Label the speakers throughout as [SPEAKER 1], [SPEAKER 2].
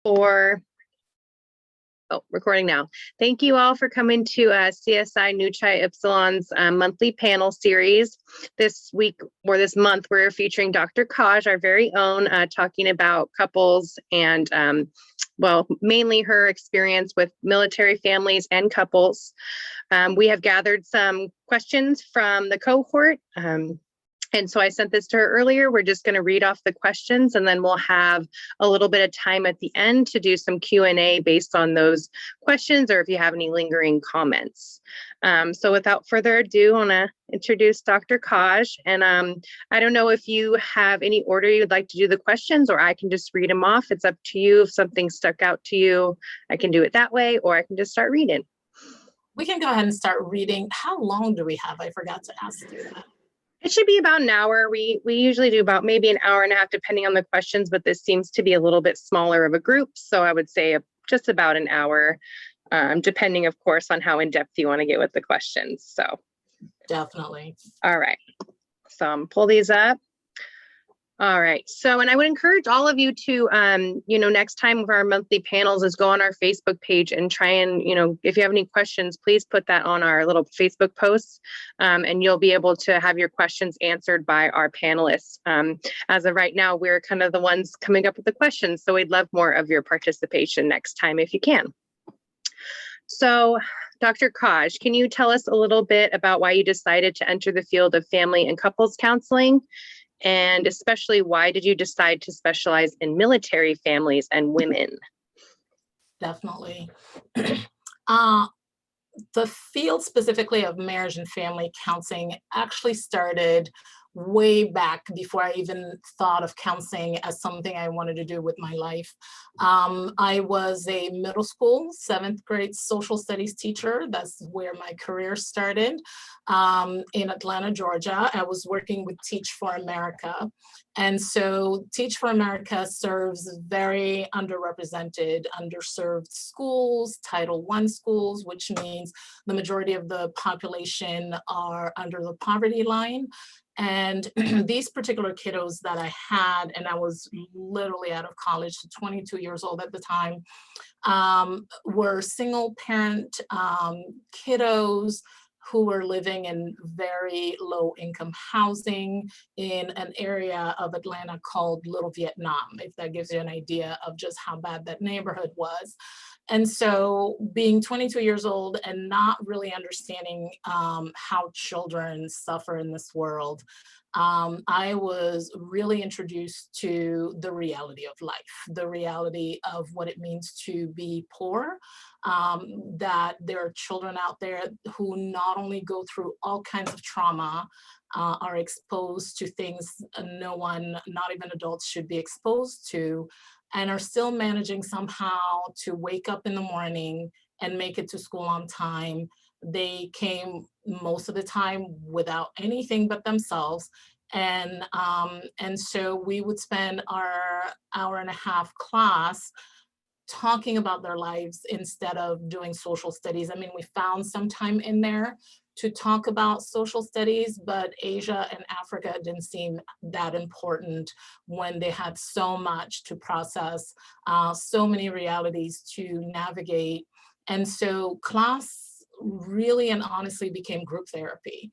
[SPEAKER 1] for recording now. Thank you all for coming to CSI Nu Chi Epsilon's monthly panel series. This week or this month, we're featuring Dr. Kaj, our very own, talking about couples and, well, mainly her experience with military families and couples. We have gathered some questions from the cohort. And so I sent this to her earlier. We're just going to read off the questions, and then we'll have a little bit of time at the end to do some Q&A based on those questions, or if you have any lingering comments. So without further ado, I want to introduce Dr. Kaj. And I don't know if you have any order you'd like to do the questions, or I can just read them off. It's up to you. If something stuck out to you, I can do it that way, or I can just start reading.
[SPEAKER 2] We can go ahead and start reading. How long do we have? I forgot to ask you that.
[SPEAKER 1] It should be about an hour. We usually do about maybe an hour and a half, depending on the questions, but this seems to be a little bit smaller of a group. So I would say just about an hour, depending, of course, on how in-depth you want to get with the questions. So
[SPEAKER 2] definitely.
[SPEAKER 1] All right. So pull these up. All right. So, and I would encourage all of you to, next time with our monthly panels is go on our Facebook page and try and, if you have any questions, please put that on our little Facebook posts, and you'll be able to have your questions answered by our panelists. As of right now, we're kind of the ones coming up with the questions. So we'd love more of your participation next time if you can. So, Dr. Kaj, can you tell us a little bit about why you decided to enter the field of family and couples counseling? And especially, why did you decide to specialize in military families and women?
[SPEAKER 2] Definitely. The field specifically of marriage and family counseling actually started way back before I even thought of counseling as something I wanted to do with my life. I was a middle school, 7th grade social studies teacher. That's where my career started. In Atlanta, Georgia. I was working with Teach for America. And so Teach for America serves very underrepresented, underserved schools, Title I schools, which means the majority of the population are under the poverty line. And these particular kiddos that I had, and I was literally out of college, 22 years old at the time, were single parent kiddos who were living in very low income housing in an area of Atlanta called Little Vietnam, if that gives you an idea of just how bad that neighborhood was. And so being 22 years old and not really understanding how children suffer in this world, I was really introduced to the reality of life, the reality of what it means to be poor, that there are children out there who not only go through all kinds of trauma, are exposed to things no one, not even adults, should be exposed to, and are still managing somehow to wake up in the morning and make it to school on time. They came most of the time without anything but themselves. And so we would spend our hour-and-a-half class talking about their lives instead of doing social studies. I mean, we found some time in there to talk about social studies, but Asia and Africa didn't seem that important when they had so much to process, so many realities to navigate. And so class really and honestly became group therapy,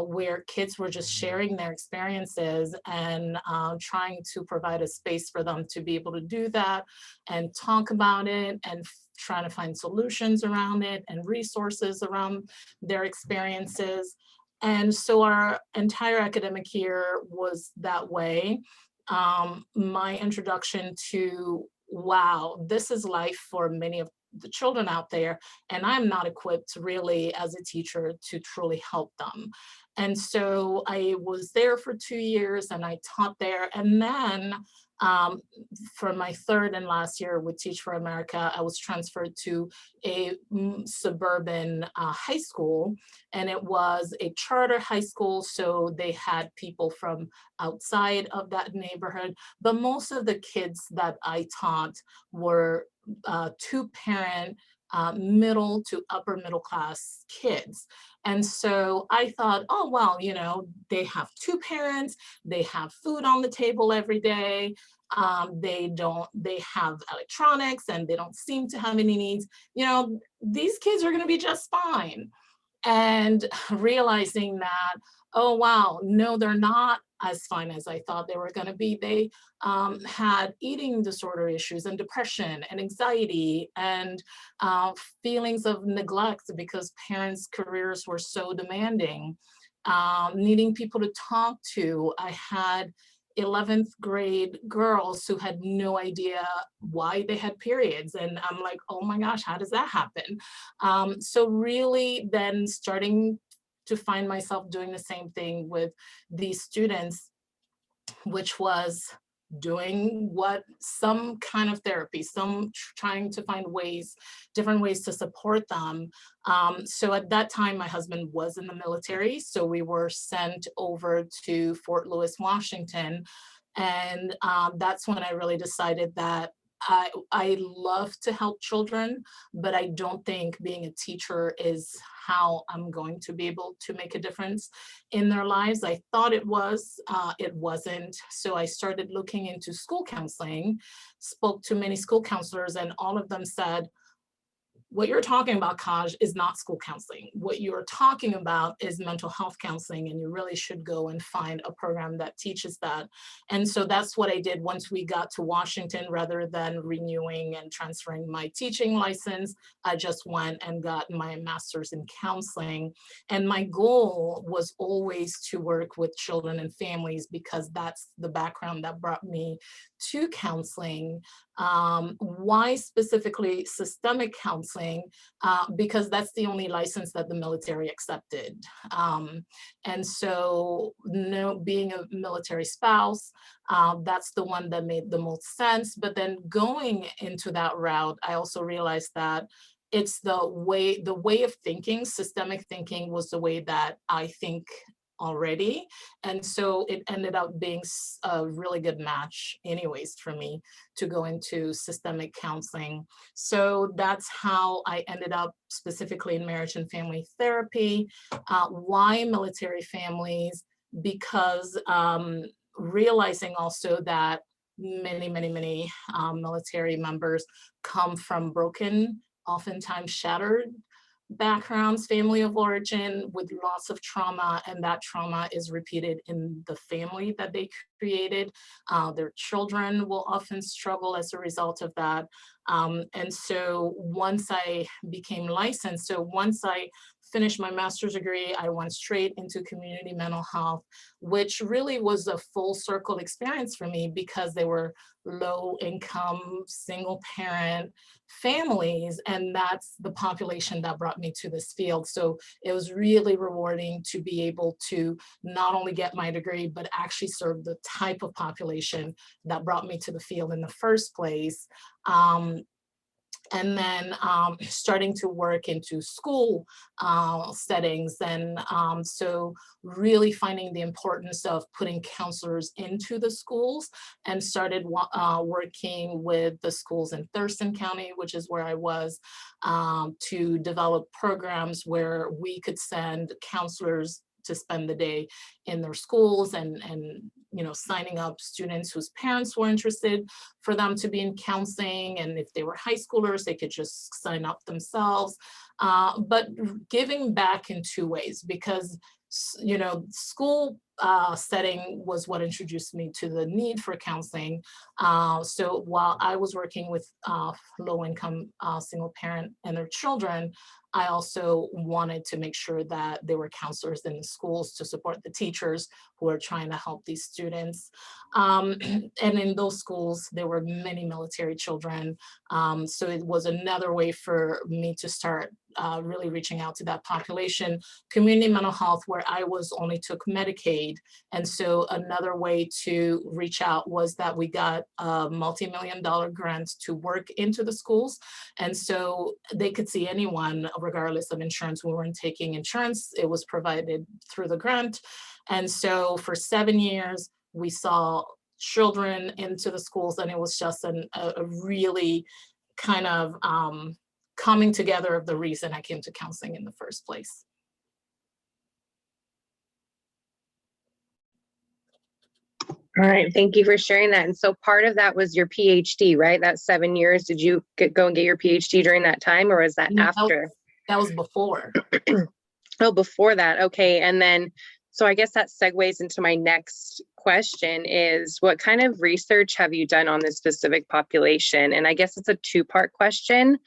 [SPEAKER 2] where kids were just sharing their experiences and trying to provide a space for them to be able to do that and talk about it and trying to find solutions around it and resources around their experiences. And so our entire academic year was that way. My introduction to, wow, this is life for many of the children out there, and I'm not equipped really as a teacher to truly help them. And so I was there for 2 years and I taught there. And then for my 3rd and last year with Teach for America, I was transferred to a suburban high school, and it was a charter high school. So they had people from outside of that neighborhood, but most of the kids that I taught were 2-parent middle to upper middle class kids. And so I thought, oh, well, you know, they have two parents, they have food on the table every day. They have electronics and they don't seem to have any needs. You know, these kids are going to be just fine. And realizing that, oh, wow, no, they're not as fine as I thought they were going to be. They had eating disorder issues and depression and anxiety and feelings of neglect because parents' careers were so demanding, needing people to talk to. I had 11th grade girls who had no idea why they had periods. And I'm like, oh my gosh, how does that happen? So really then starting to find myself doing the same thing with these students, which was doing what some kind of therapy, trying to find ways, different ways to support them. So at that time, my husband was in the military. So we were sent over to Fort Lewis, Washington. And that's when I really decided that I love to help children, but I don't think being a teacher is how I'm going to be able to make a difference in their lives. I thought it wasn't. So I started looking into school counseling, spoke to many school counselors, and all of them said, what you're talking about, Kaj, is not school counseling. What you're talking about is mental health counseling, and you really should go and find a program that teaches that. And so that's what I did once we got to Washington. Rather than renewing and transferring my teaching license, I just went and got my master's in counseling. And my goal was always to work with children and families because that's the background that brought me to counseling. Why specifically systemic counseling? Because that's the only license that the military accepted. And so, being a military spouse, that's the one that made the most sense. But then going into that route, I also realized that it's the way of thinking, systemic thinking was the way that I think already. And so it ended up being a really good match anyways for me to go into systemic counseling. So that's how I ended up specifically in marriage and family therapy. Why military families? Because realizing also that many military members come from broken, oftentimes shattered backgrounds, family of origin with lots of trauma, and that trauma is repeated in the family that they created. Their children will often struggle as a result of that. And so once I became licensed, so once I finished my master's degree, I went straight into community mental health, which really was a full circle experience for me because they were low income, single parent families. And that's the population that brought me to this field. So it was really rewarding to be able to not only get my degree, but actually serve the type of population that brought me to the field in the first place. And then starting to work into school settings. And so really finding the importance of putting counselors into the schools, and started working with the schools in Thurston County, which is where I was, to develop programs where we could send counselors to spend the day in their schools, and signing up students whose parents were interested for them to be in counseling. And if they were high schoolers, they could just sign up themselves. But giving back in two ways, because school setting was what introduced me to the need for counseling. So while I was working with low-income single parent and their children, I also wanted to make sure that there were counselors in the schools to support the teachers who are trying to help these students. And in those schools, there were many military children. So it was another way for me to start really reaching out to that population. Community mental health, where I only took Medicaid. And so another way to reach out was that we got a multi-million-dollar grant to work into the schools. And so they could see anyone, regardless of insurance. We weren't taking insurance. It was provided through the grant. And so for 7 years, we saw children into the schools, and it was just a really kind of coming together of the reason I came to counseling in the first place.
[SPEAKER 1] All right, thank you for sharing that. And so part of that was your PhD, right? That 7 years. Did you go and get your PhD during that time, or was that after?
[SPEAKER 2] That was before.
[SPEAKER 1] Oh, before that. Okay. And then, so I guess that segues into my next question is, what kind of research have you done on this specific population? And I guess it's a two-part question,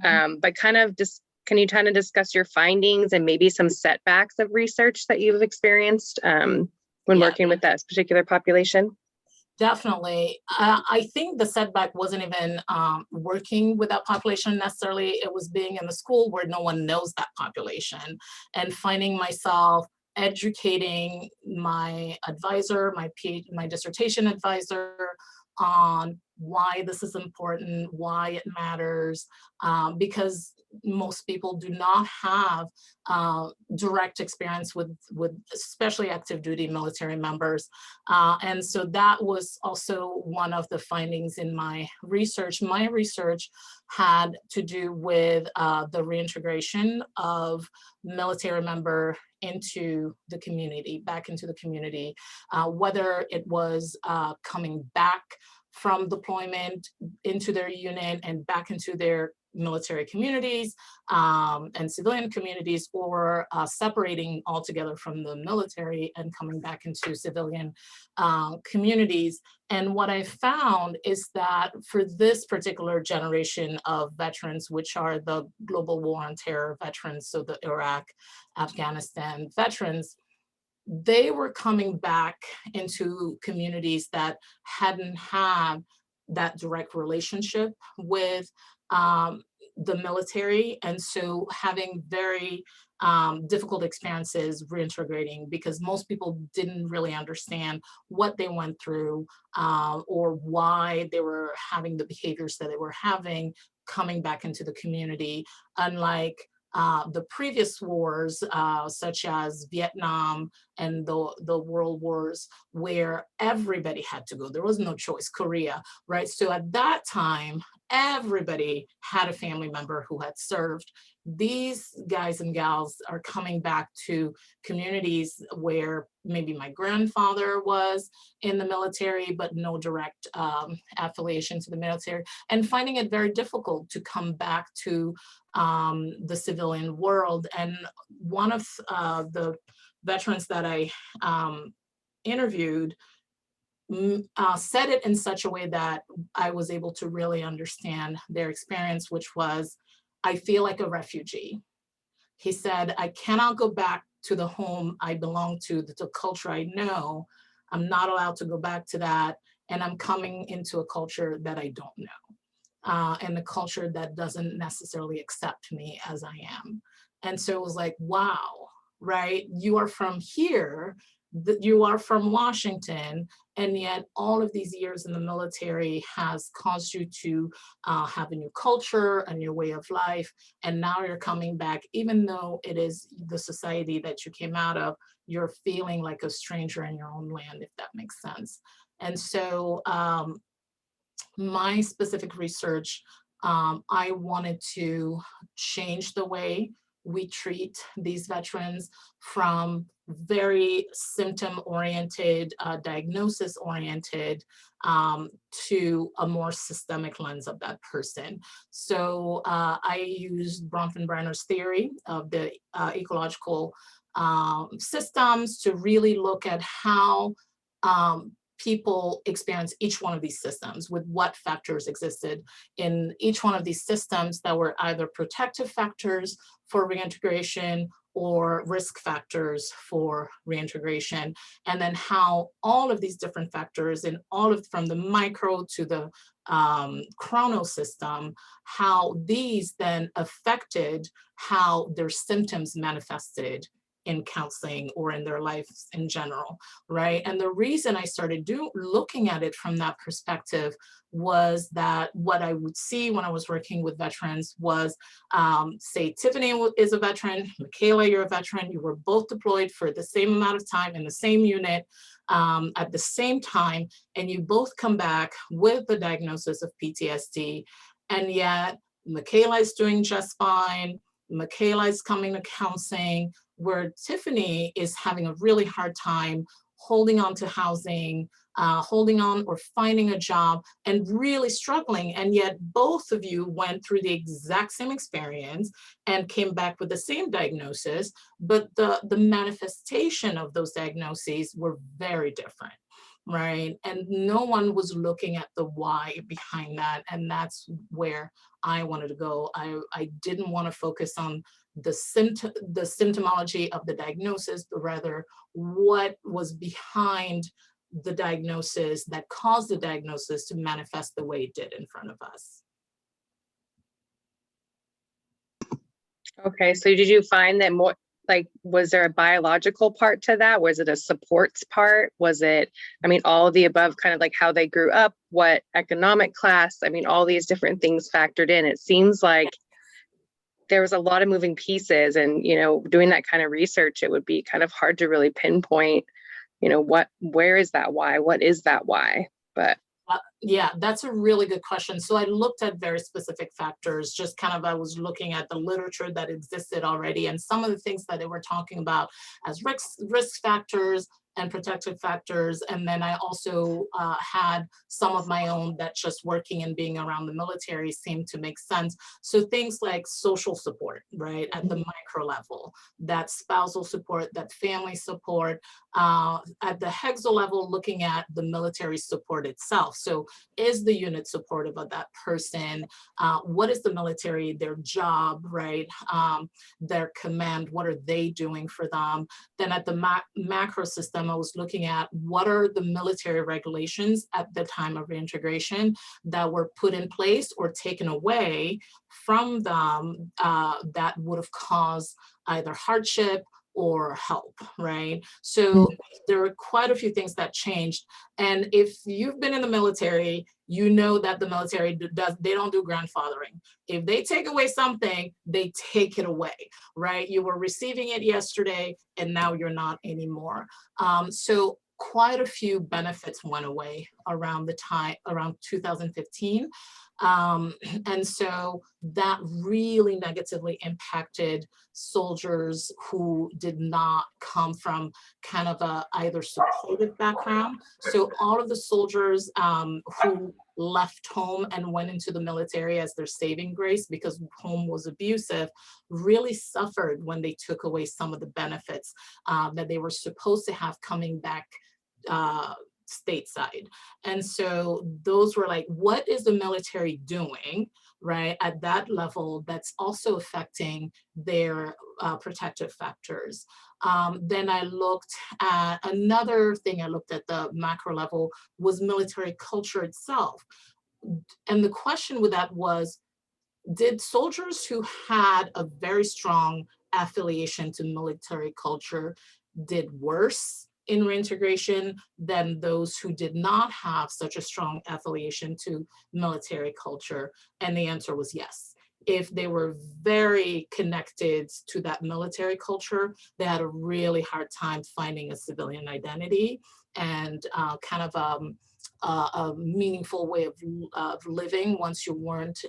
[SPEAKER 1] but kind of just, can you kind of discuss your findings and maybe some setbacks of research that you've experienced when working with that particular population?
[SPEAKER 2] Definitely. I think the setback wasn't even working with that population necessarily. It was being in the school where no one knows that population, and finding myself educating my advisor, my dissertation advisor, on why this is important, why it matters, because most people do not have direct experience with especially active duty military members. And so that was also one of the findings in my research. My research had to do with the reintegration of military member into the community, back into the community, whether it was coming back from deployment into their unit and back into their military communities and civilian communities, or separating altogether from the military and coming back into civilian communities. And what I found is that for this particular generation of veterans, which are the global war on terror veterans, so the Iraq, Afghanistan veterans, they were coming back into communities that hadn't had that direct relationship with the military, and so having very difficult experiences reintegrating, because most people didn't really understand what they went through or why they were having the behaviors that they were having coming back into the community. Unlike the previous wars, such as Vietnam and the world wars, where everybody had to go. There was no choice. Korea, right? So at that time, everybody had a family member who had served. These guys and gals are coming back to communities where maybe my grandfather was in the military, but no direct affiliation to the military, and finding it very difficult to come back to the civilian world. And one of the veterans that I interviewed said it in such a way that I was able to really understand their experience, which was, I feel like a refugee. He said, I cannot go back to the home I belong to, the culture I know. I'm not allowed to go back to that. And I'm coming into a culture that I don't know. And a culture that doesn't necessarily accept me as I am. And so it was like, wow, right? You are from here, you are from Washington, and yet all of these years in the military has caused you to have a new culture, a new way of life, and now you're coming back, even though it is the society that you came out of, you're feeling like a stranger in your own land, if that makes sense. And so my specific research, I wanted to change the way we treat these veterans from very symptom-oriented, diagnosis-oriented, to a more systemic lens of that person. So I used Bronfenbrenner's theory of the ecological systems to really look at how people experience each one of these systems, with what factors existed in each one of these systems that were either protective factors for reintegration or risk factors for reintegration, and then how all of these different factors, in all of, from the micro to the chrono system, how these then affected how their symptoms manifested in counseling or in their lives in general, right? And the reason I started looking at it from that perspective was that what I would see when I was working with veterans was, say Tiffany is a veteran, Michaela, you're a veteran, you were both deployed for the same amount of time in the same unit at the same time, and you both come back with the diagnosis of PTSD, and yet Michaela is doing just fine. Michaela is coming to counseling, where Tiffany is having a really hard time holding on to housing, holding on or finding a job, and really struggling. And yet both of you went through the exact same experience and came back with the same diagnosis, but the manifestation of those diagnoses were very different, right? And no one was looking at the why behind that. And that's where I wanted to go. I didn't want to focus on the symptomology of the diagnosis, but rather what was behind the diagnosis that caused the diagnosis to manifest the way it did in front of us.
[SPEAKER 1] Okay, so did you find that more, like, was there a biological part to that? Was it a supports part? Was it, I mean, all of the above, kind of like how they grew up, what economic class? I mean, all these different things factored in. It seems like there was a lot of moving pieces, and, you know, doing that kind of research, it would be kind of hard to really pinpoint, you know, where is that why? What is that why? But
[SPEAKER 2] yeah, that's a really good question. So I looked at very specific factors, just kind of, I was looking at the literature that existed already and some of the things that they were talking about as risk factors and protective factors. And then I also had some of my own that just working and being around the military seemed to make sense. So things like social support, right, at the micro level, that spousal support, that family support, at the hexo level, looking at the military support itself. So is the unit supportive of that person? What is the military, their job, right? Their command, what are they doing for them? Then at the macro system, I was looking at what are the military regulations at the time of reintegration that were put in place or taken away from them that would have caused either hardship or help, right? So there are quite a few things that changed. And if you've been in the military, you know that the military they don't do grandfathering. If they take away something, they take it away, right? You were receiving it yesterday and now you're not anymore. So quite a few benefits went away around 2015. And so that really negatively impacted soldiers who did not come from kind of a either supportive background. So all of the soldiers who left home and went into the military as their saving grace because home was abusive really suffered when they took away some of the benefits that they were supposed to have coming back stateside. And so those were like, what is the military doing, right, at that level that's also affecting their protective factors? Then I looked at another thing, I looked at the macro level was military culture itself. And the question with that was, did soldiers who had a very strong affiliation to military culture did worse in reintegration than those who did not have such a strong affiliation to military culture? And the answer was yes. If they were very connected to that military culture, they had a really hard time finding a civilian identity and kind of a meaningful way of living once you weren't,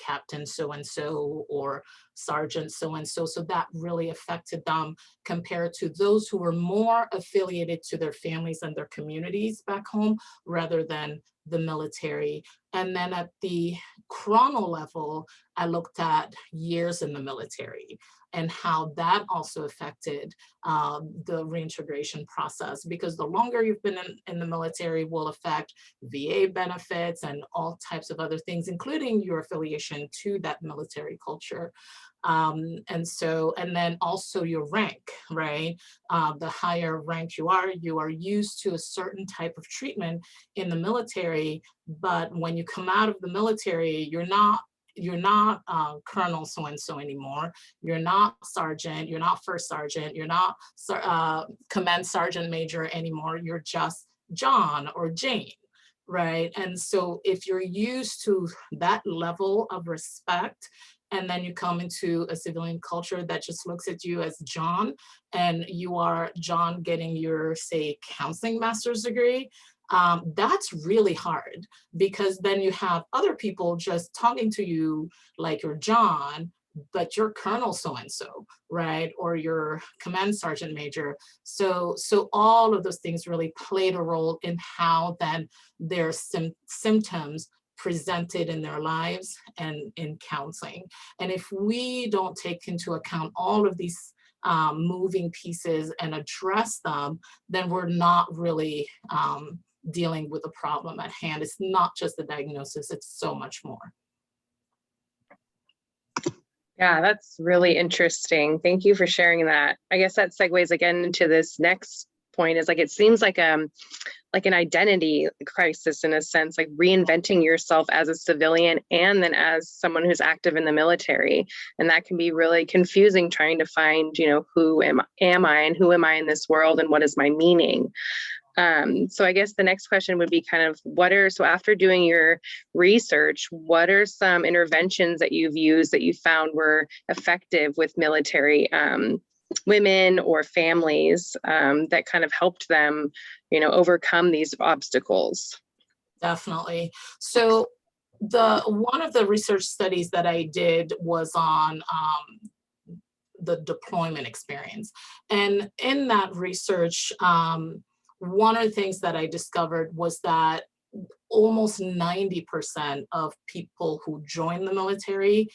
[SPEAKER 2] captain so-and-so or sergeant so-and-so. So that really affected them compared to those who were more affiliated to their families and their communities back home rather than the military. And then at the chrono level, I looked at years in the military and how that also affected the reintegration process, because the longer you've been in the military will affect VA benefits and all types of other things, including your affiliation to that military culture. And then also your rank, right? The higher rank you are used to a certain type of treatment in the military, but when you come out of the military, you're not Colonel so-and-so anymore. You're not sergeant, you're not first sergeant, you're not command sergeant major anymore. You're just John or Jane, right? And so if you're used to that level of respect, and then you come into a civilian culture that just looks at you as John, and you are John getting your, say, counseling master's degree, that's really hard, because then you have other people just talking to you like you're John, but you're Colonel so-and-so, right? Or your command sergeant major. So all of those things really played a role in how then their symptoms presented in their lives and in counseling. And if we don't take into account all of these moving pieces and address them, then we're not really dealing with the problem at hand. It's not just the diagnosis, it's so much more.
[SPEAKER 1] Yeah, that's really interesting. Thank you for sharing that. I guess that segues again into this next point, is like, it seems like an identity crisis in a sense, like reinventing yourself as a civilian and then as someone who's active in the military. And that can be really confusing, trying to find, who am I and who am I in this world and what is my meaning? So I guess the next question would be kind of so after doing your research, what are some interventions that you've used that you found were effective with military women or families that kind of helped them, overcome these obstacles?
[SPEAKER 2] Definitely. So one of the research studies that I did was on the deployment experience. And in that research, one of the things that I discovered was that almost 90% of people who joined the military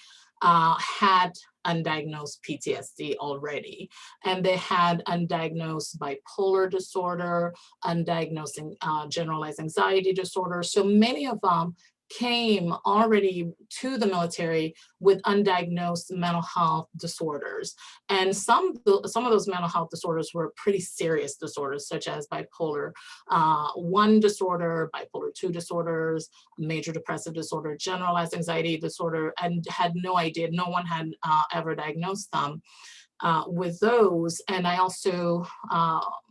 [SPEAKER 2] had undiagnosed PTSD already. And they had undiagnosed bipolar disorder, undiagnosed generalized anxiety disorder. So many of them came already to the military with undiagnosed mental health disorders. And some of those mental health disorders were pretty serious disorders, such as bipolar 1 disorder, bipolar 2 disorders, major depressive disorder, generalized anxiety disorder, and had no idea. No one had ever diagnosed them with those. And I also,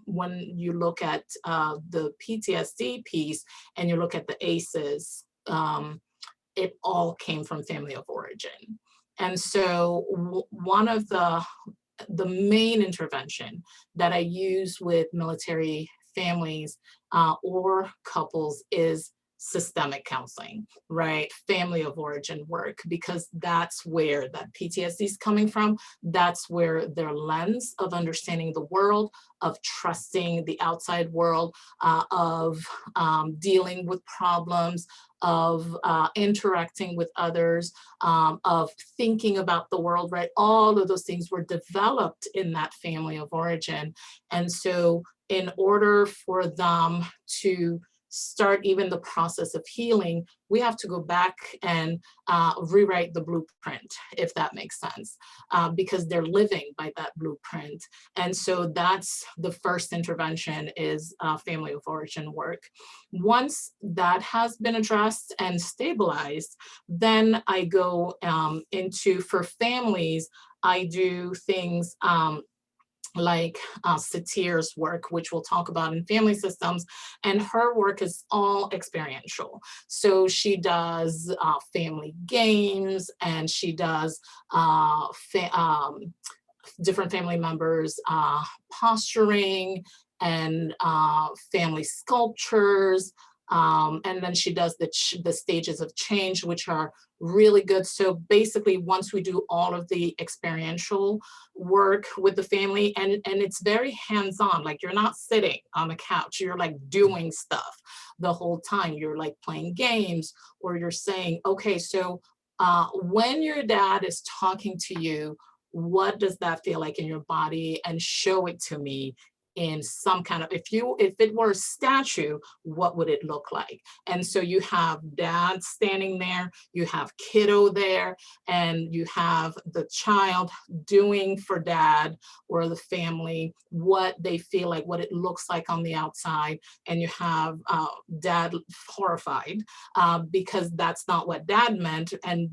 [SPEAKER 2] when you look at the PTSD piece and you look at the ACEs, it all came from family of origin. And so one of the main intervention that I use with military families or couples is systemic counseling, right? Family of origin work, because that's where that PTSD is coming from. That's where their lens of understanding the world, of trusting the outside world, of dealing with problems, of interacting with others, of thinking about the world, right? All of those things were developed in that family of origin. And so in order for them to start even the process of healing, we have to go back and rewrite the blueprint, if that makes sense, because they're living by that blueprint. And so that's the first intervention, is family of origin work. Once that has been addressed and stabilized, then I go into, for families, I do things like Satir's work, which we'll talk about in family systems, and her work is all experiential. So she does family games, and she does different family members posturing, and family sculptures. And then she does the stages of change, which are really good. So basically, once we do all of the experiential work with the family, and it's very hands-on, like you're not sitting on the couch, you're like doing stuff the whole time. You're like playing games, or you're saying, okay, so when your dad is talking to you, what does that feel like in your body? And show it to me in some kind of, if it were a statue, what would it look like? And so you have dad standing there, you have kiddo there, and you have the child doing for dad or the family what they feel like, what it looks like on the outside. And you have dad horrified because that's not what dad meant. And,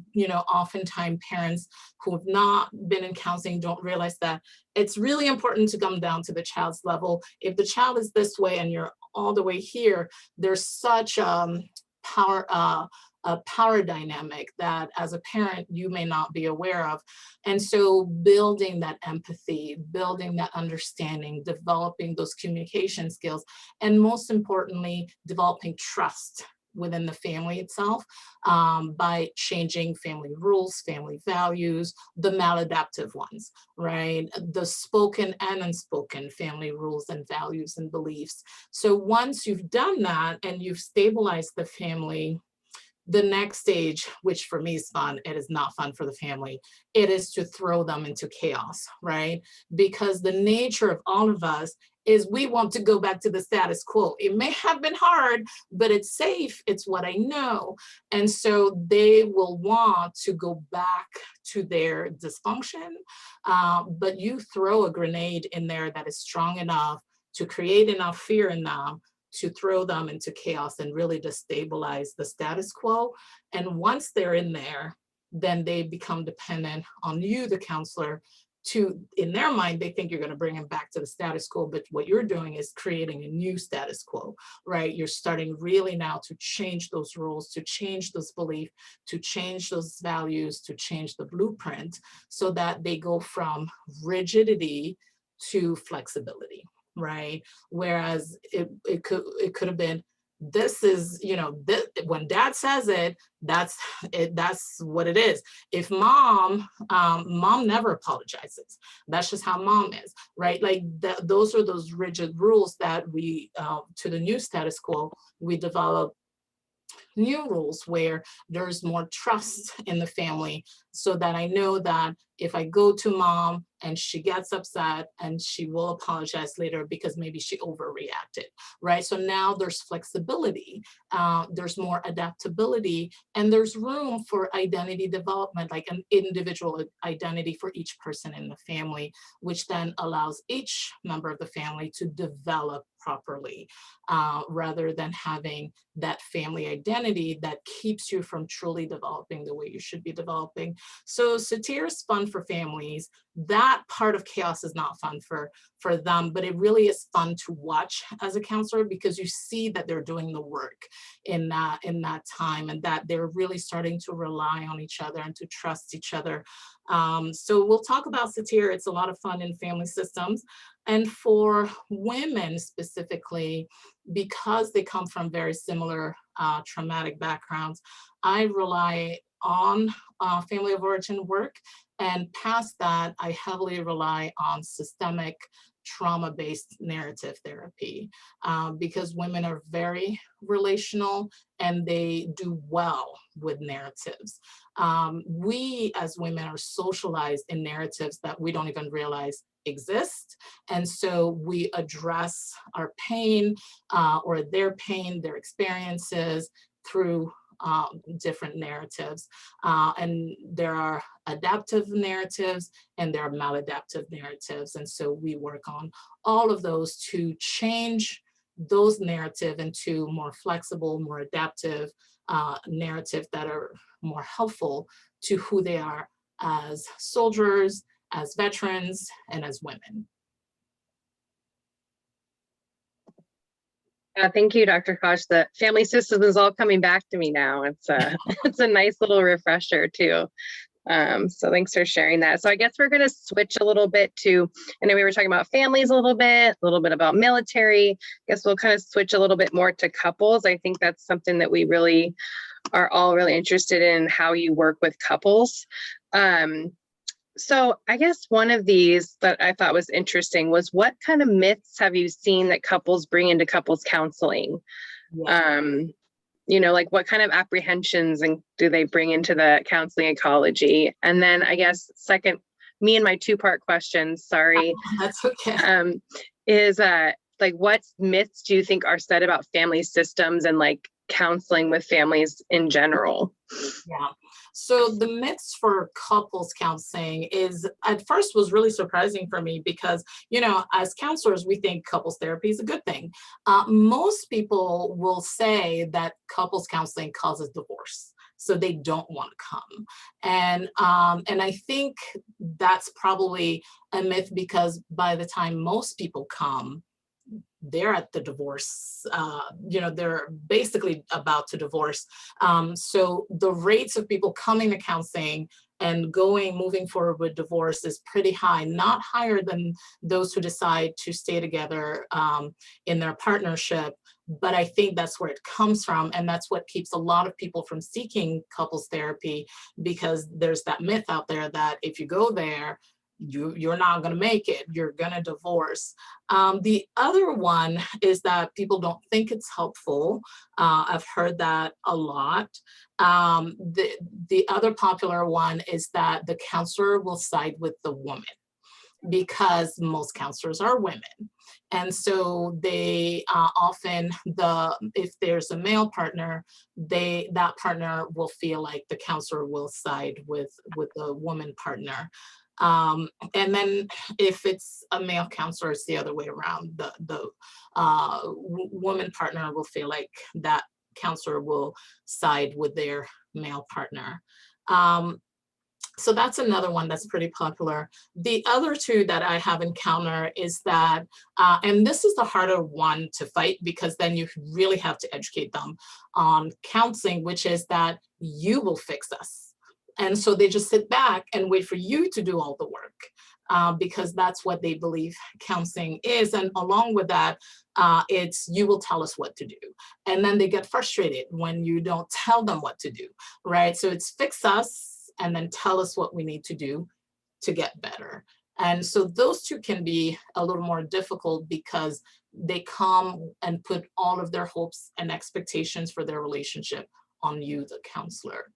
[SPEAKER 2] oftentimes parents who have not been in counseling don't realize that it's really important to come down to the child's level. If the child is this way and you're all the way here, there's such power, a power dynamic that as a parent you may not be aware of. And so building that empathy, building that understanding, developing those communication skills, and most importantly, developing trust within the family itself, by changing family rules, family values, the maladaptive ones, right? The spoken and unspoken family rules and values and beliefs. So once you've done that and you've stabilized the family, the next stage, which for me is fun, it is not fun for the family, it is to throw them into chaos, right? Because the nature of all of us is we want to go back to the status quo. It may have been hard, but it's safe, it's what I know. And so they will want to go back to their dysfunction, but you throw a grenade in there that is strong enough to create enough fear in them to throw them into chaos and really destabilize the status quo. And once they're in there, then they become dependent on you, the counselor, to, in their mind, they think you're going to bring them back to the status quo, but what you're doing is creating a new status quo, right? You're starting really now to change those rules, to change those beliefs, to change those values, to change the blueprint so that they go from rigidity to flexibility, right? Whereas it could have been, this is, you know, this, when dad says it, that's what it is. If mom never apologizes, that's just how mom is, right? Like those are those rigid rules that we to the new status quo, we develop new rules where there's more trust in the family, so that I know that if I go to mom and she gets upset and she will apologize later because maybe she overreacted, right? So now there's flexibility, there's more adaptability, and there's room for identity development, like an individual identity for each person in the family, which then allows each member of the family to develop properly, rather than having that family identity that keeps you from truly developing the way you should be developing. So satir is fun for families. That part of chaos is not fun for them, but it really is fun to watch as a counselor, because you see that they're doing the work in that time, and that they're really starting to rely on each other and to trust each other. So we'll talk about satir. It's a lot of fun in family systems. And for women specifically, because they come from very similar traumatic backgrounds, I rely on family of origin work. And past that, I heavily rely on systemic trauma-based narrative therapy, because women are very relational and they do well with narratives. We as women are socialized in narratives that we don't even realize exist. And so we address our pain, or their pain, their experiences through different narratives. And there are adaptive narratives and there are maladaptive narratives. And so we work on all of those to change those narrative into more flexible, more adaptive narrative that are more helpful to who they are as soldiers, as veterans, and as women.
[SPEAKER 1] Thank you, Dr. Kaj. The family system is all coming back to me now. It's a it's a nice little refresher too. So thanks for sharing that. So I guess we're going to switch a little bit to, I know we were talking about families a little bit about military. I guess we'll kind of switch a little bit more to couples. I think that's something that we really are all really interested in, how you work with couples. So I guess one of these that I thought was interesting was, what kind of myths have you seen that couples bring into couples counseling?
[SPEAKER 2] Yeah.
[SPEAKER 1] You know, like what kind of apprehensions and do they bring into the counseling ecology? And then I guess second, me and my two-part question, sorry.
[SPEAKER 2] That's okay.
[SPEAKER 1] Is like, what myths do you think are said about family systems and like counseling with families in general?
[SPEAKER 2] Yeah. So the myths for couples counseling is, at first, was really surprising for me, because, you know, as counselors, we think couples therapy is a good thing. Most people will say that couples counseling causes divorce, so they don't want to come. And I think that's probably a myth, because by the time most people come, they're at the divorce, they're basically about to divorce. So the rates of people coming to counseling and moving forward with divorce is pretty high, not higher than those who decide to stay together in their partnership. But I think that's where it comes from. And that's what keeps a lot of people from seeking couples therapy, because there's that myth out there that if you go there, you're not going to make it, you're going to divorce. The other one is that people don't think it's helpful. I've heard that a lot. The other popular one is that the counselor will side with the woman, because most counselors are women. And so they often, if there's a male partner, that partner will feel like the counselor will side with the woman partner. And then if it's a male counselor, it's the other way around. The woman partner will feel like that counselor will side with their male partner. So that's another one that's pretty popular. The other two that I have encountered is that, and this is the harder one to fight, because then you really have to educate them on counseling, which is that you will fix us. And so they just sit back and wait for you to do all the work, because that's what they believe counseling is. And along with that, it's you will tell us what to do. And then they get frustrated when you don't tell them what to do, right? So it's fix us and then tell us what we need to do to get better. And so those two can be a little more difficult, because they come and put all of their hopes and expectations for their relationship on you, the counselor.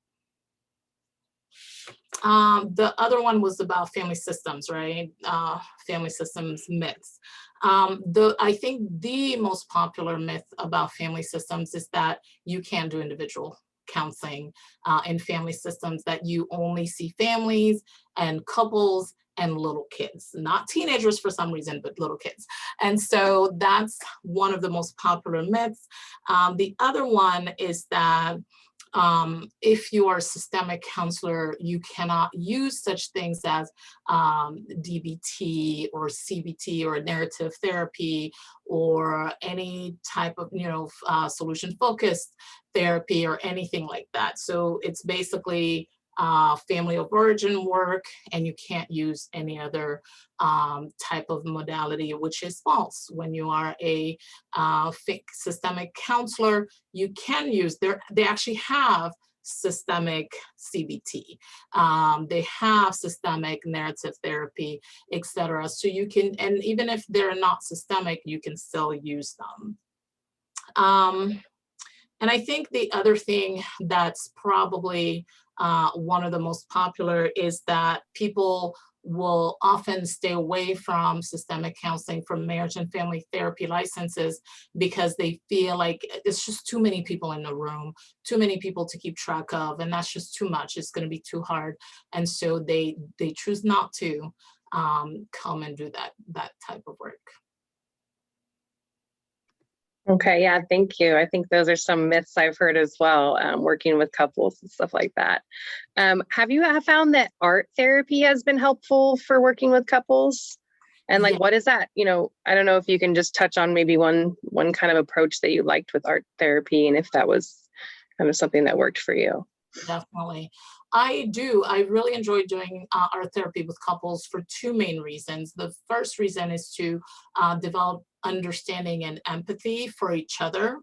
[SPEAKER 2] The other one was about family systems, right? Family systems myths. I think the most popular myth about family systems is that you can't do individual counseling in family systems, that you only see families and couples and little kids, not teenagers for some reason, but little kids. And so that's one of the most popular myths. The other one is that if you are a systemic counselor, you cannot use such things as DBT or CBT or narrative therapy or any type of, solution-focused therapy or anything like that. So it's basically family of origin work, and you can't use any other type of modality, which is false. When you are a systemic counselor, you can use they actually have systemic CBT. They have systemic narrative therapy, etc. So you can, and even if they're not systemic, you can still use them. And I think the other thing that's probably one of the most popular is that people will often stay away from systemic counseling, from marriage and family therapy licenses, because they feel like it's just too many people in the room, too many people to keep track of, and that's just too much. It's going to be too hard. And so they choose not to come and do that type of work.
[SPEAKER 1] Okay, yeah, thank you. I think those are some myths I've heard as well, working with couples and stuff like that. Have you found that art therapy has been helpful for working with couples? And like, what is that? I don't know if you can just touch on maybe one kind of approach that you liked with art therapy, and if that was kind of something that worked for you.
[SPEAKER 2] Definitely. I do. I really enjoy doing art therapy with couples for two main reasons. The first reason is to develop understanding and empathy for each other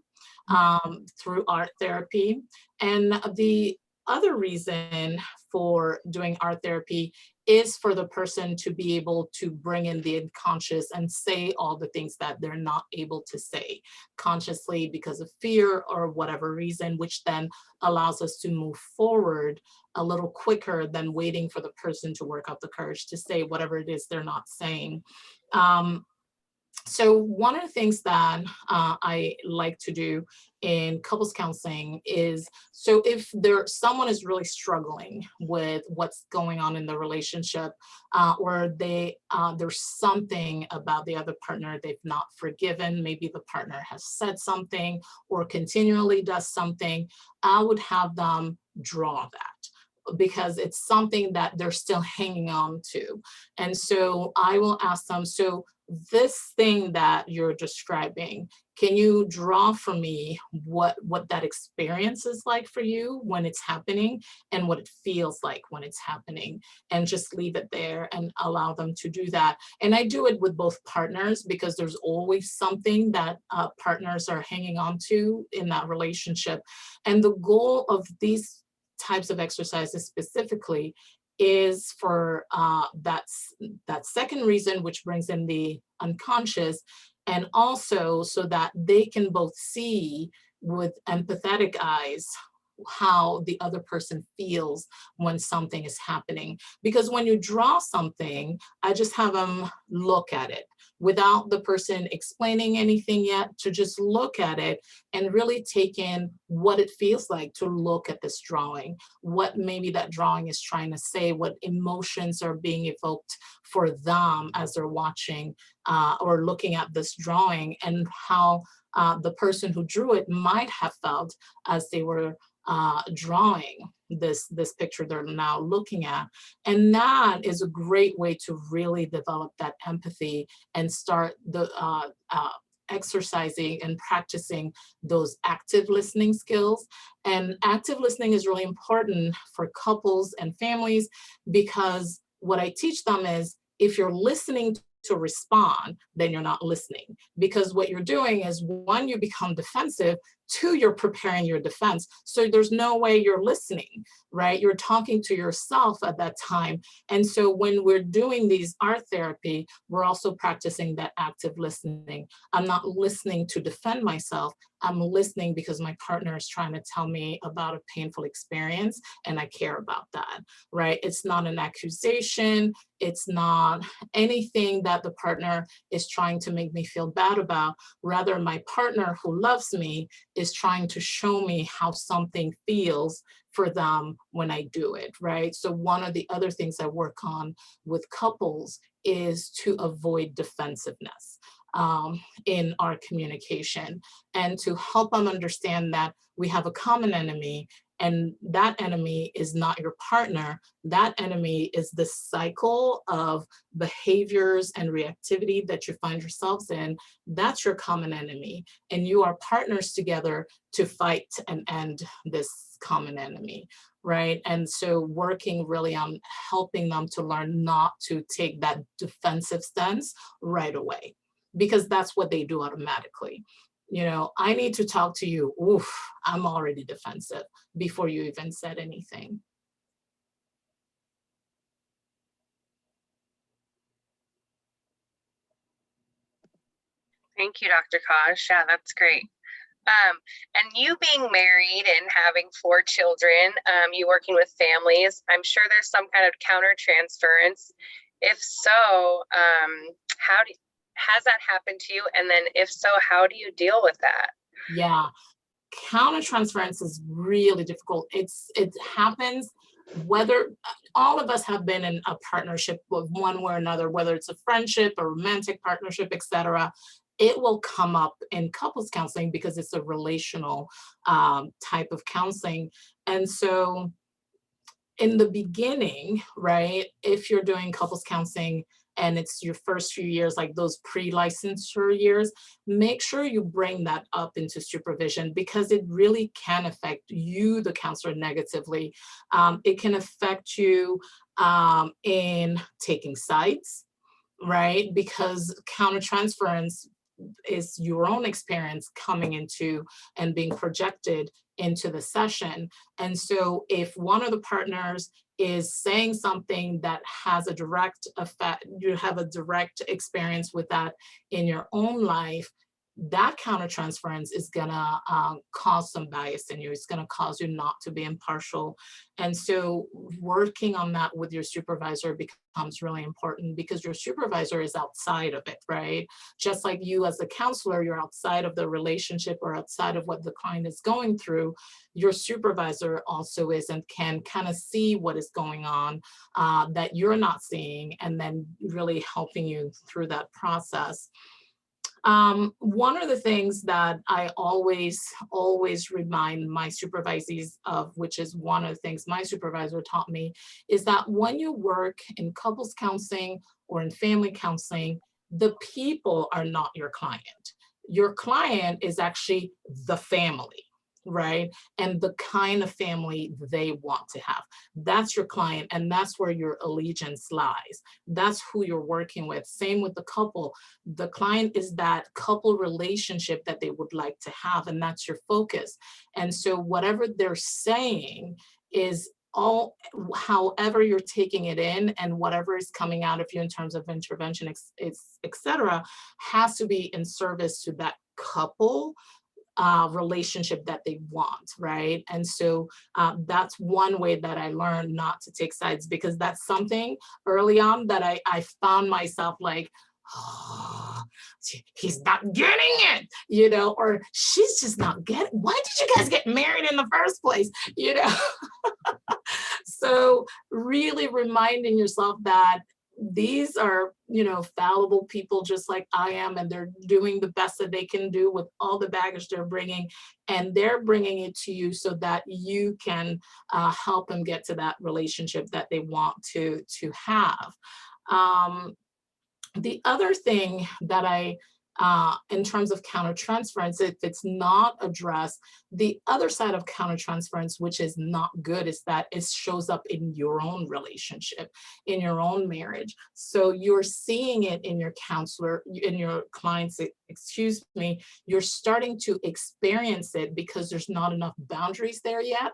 [SPEAKER 2] through art therapy. And the other reason for doing art therapy is for the person to be able to bring in the unconscious and say all the things that they're not able to say consciously because of fear or whatever reason, which then allows us to move forward a little quicker than waiting for the person to work up the courage to say whatever it is they're not saying. So one of the things that I like to do in couples counseling is, so if someone is really struggling with what's going on in the relationship, or there's something about the other partner they've not forgiven, maybe the partner has said something or continually does something, I would have them draw that, because it's something that they're still hanging on to. And so I will ask them, so this thing that you're describing, can you draw for me what that experience is like for you when it's happening and what it feels like when it's happening, and just leave it there and allow them to do that. And I do it with both partners, because there's always something that partners are hanging on to in that relationship. And the goal of these types of exercises specifically is for that second reason, which brings in the unconscious, and also so that they can both see with empathetic eyes how the other person feels when something is happening. Because when you draw something, I just have them look at it without the person explaining anything yet, to just look at it and really take in what it feels like to look at this drawing, what maybe that drawing is trying to say, what emotions are being evoked for them as they're watching or looking at this drawing, and how the person who drew it might have felt as they were drawing this picture they're now looking at. And that is a great way to really develop that empathy and start the exercising and practicing those active listening skills. And active listening is really important for couples and families, because what I teach them is, if you're listening to respond, then you're not listening. Because what you're doing is, one, you become defensive, two, you're preparing your defense. So there's no way you're listening, right? You're talking to yourself at that time. And so when we're doing these art therapy, we're also practicing that active listening. I'm not listening to defend myself. I'm listening because my partner is trying to tell me about a painful experience, and I care about that, right? It's not an accusation. It's not anything that the partner is trying to make me feel bad about. Rather, my partner who loves me is trying to show me how something feels for them when I do it, right? So one of the other things I work on with couples is to avoid defensiveness in our communication, and to help them understand that we have a common enemy, and that enemy is not your partner. That enemy is the cycle of behaviors and reactivity that you find yourselves in. That's your common enemy, and you are partners together to fight and end this common enemy, right? And so working really on helping them to learn not to take that defensive stance right away, because that's what they do automatically. You know, I need to talk to you. Oof, I'm already defensive before you even said anything.
[SPEAKER 1] Thank you, Dr. Kaj. Yeah, that's great. And you being married and having 4 children, you working with families, I'm sure there's some kind of counter transference. If so, has that happened to you? And then if so, how do you deal with that?
[SPEAKER 2] Yeah, countertransference is really difficult. It happens whether all of us have been in a partnership with one way or another, whether it's a friendship, a romantic partnership, etc. It will come up in couples counseling because it's a relational type of counseling. And so in the beginning, right, if you're doing couples counseling and it's your first few years, like those pre-licensure years, make sure you bring that up into supervision, because it really can affect you, the counselor, negatively. It can affect you in taking sides, right? Because countertransference is your own experience coming into and being projected into the session. And so if one of the partners is saying something that has a direct effect, you have a direct experience with that in your own life, that countertransference is gonna cause some bias in you. It's gonna cause you not to be impartial. And so working on that with your supervisor becomes really important, because your supervisor is outside of it, right? Just like you as a counselor, you're outside of the relationship or outside of what the client is going through, your supervisor also is, and can kind of see what is going on that you're not seeing, and then really helping you through that process. One of the things that I always remind my supervisees of, which is one of the things my supervisor taught me, is that when you work in couples counseling or in family counseling, The people are not your client. Your client is actually the family, right? And the kind of family they want to have. That's your client, and that's where your allegiance lies. That's who you're working with. Same with the couple. The client is that couple relationship that they would like to have, and that's your focus. And so whatever they're saying is all, however you're taking it in, and whatever is coming out of you in terms of intervention, et cetera, has to be in service to that couple relationship that they want, right? And so that's one way that I learned not to take sides, because that's something early on that I found myself like, oh, he's not getting it, you know, or she's just not getting, why did you guys get married in the first place, you know? So really reminding yourself that these are, you know, fallible people just like I am, and they're doing the best that they can do with all the baggage they're bringing, and they're bringing it to you so that you can help them get to that relationship that they want to have. The other thing that in terms of countertransference, if it's not addressed, the other side of countertransference, which is not good, is that it shows up in your own relationship, in your own marriage. So you're seeing it in your counselor, in your clients, excuse me, you're starting to experience it because there's not enough boundaries there yet.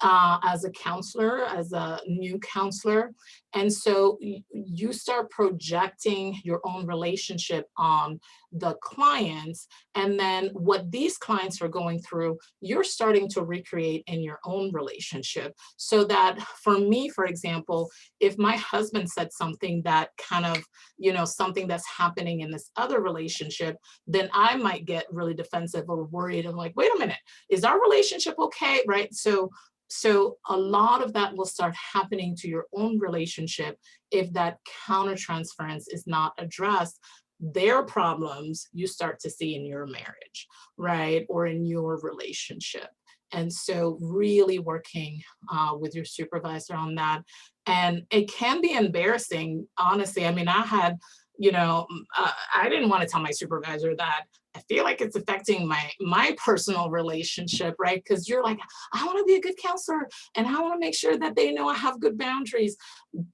[SPEAKER 2] As a counselor, as a new counselor. And so you start projecting your own relationship on the clients. And then what these clients are going through, you're starting to recreate in your own relationship. So that for me, for example, if my husband said something that kind of, you know, something that's happening in this other relationship, then I might get really defensive or worried. I'm like, wait a minute, is our relationship okay? Right? So a lot of that will start happening to your own relationship if that countertransference is not addressed. Their problems you start to see in your marriage, right? Or in your relationship. And so really working with your supervisor on that. And it can be embarrassing, honestly. I mean, I had, you know, I didn't want to tell my supervisor that I feel like it's affecting my personal relationship, right? Because you're like, I want to be a good counselor, and I want to make sure that they know I have good boundaries,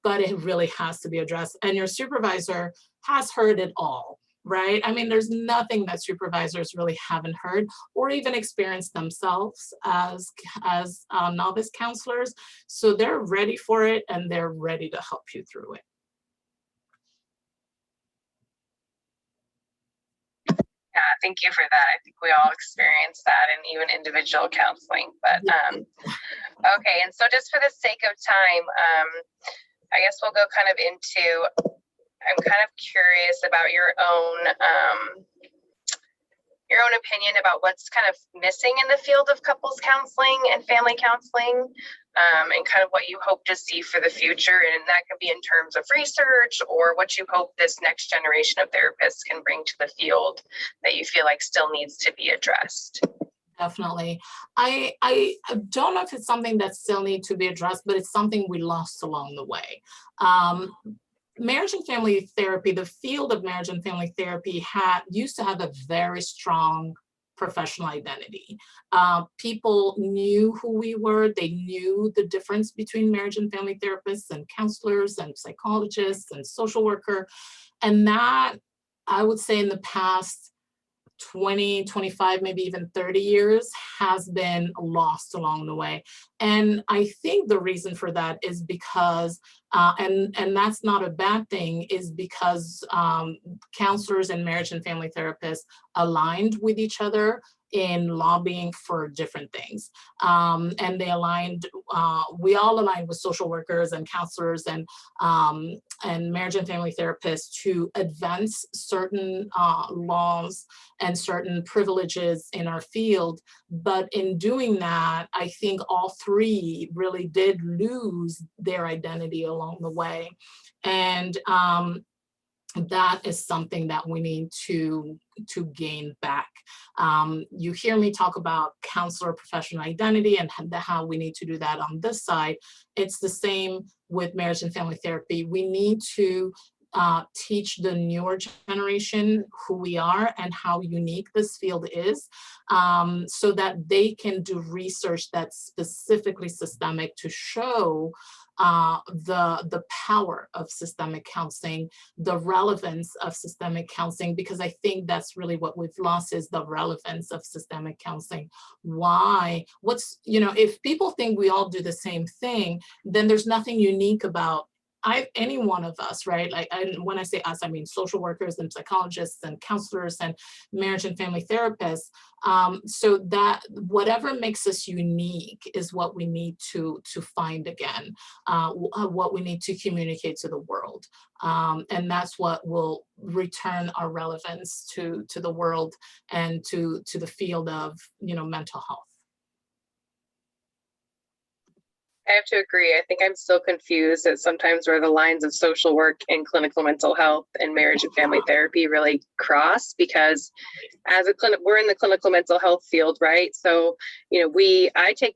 [SPEAKER 2] but it really has to be addressed. And your supervisor has heard it all, right? I mean, there's nothing that supervisors really haven't heard or even experienced themselves as novice counselors. So they're ready for it, and they're ready to help you through it.
[SPEAKER 1] Yeah, thank you for that. I think we all experience that in even individual counseling. But okay, and so just for the sake of time, I guess we'll go kind of into, I'm kind of curious about your own opinion about what's kind of missing in the field of couples counseling and family counseling, and kind of what you hope to see for the future. And that could be in terms of research, or what you hope this next generation of therapists can bring to the field that you feel like still needs to be addressed.
[SPEAKER 2] Definitely. I don't know if it's something that still needs to be addressed, but it's something we lost along the way. Marriage and family therapy, the field of marriage and family therapy used to have a very strong professional identity. People knew who we were. They knew the difference between marriage and family therapists and counselors and psychologists and social worker. And that, I would say, in the past 20, 25, maybe even 30 years has been lost along the way. And I think the reason for that is because, and that's not a bad thing, is because counselors and marriage and family therapists aligned with each other in lobbying for different things. And they aligned, we all aligned with social workers and counselors and marriage and family therapists to advance certain laws and certain privileges in our field. But in doing that, I think all three really did lose their identity along the way. And that is something that we need to gain back. You hear me talk about counselor professional identity and how we need to do that on this side. It's the same with marriage and family therapy. We need to teach the newer generation who we are and how unique this field is, so that they can do research that's specifically systemic to show the power of systemic counseling, the relevance of systemic counseling, because I think that's really what we've lost, is the relevance of systemic counseling. Why? If people think we all do the same thing, then there's nothing unique about any one of us, right? When I say us, I mean social workers and psychologists and counselors and marriage and family therapists. So that whatever makes us unique is what we need to find again, what we need to communicate to the world. And that's what will return our relevance to the world and to the field of, mental health.
[SPEAKER 1] I have to agree. I think I'm still confused at sometimes where the lines of social work and clinical mental health and marriage and family therapy really cross, because as a clinic, we're in the clinical mental health field, right? So, I take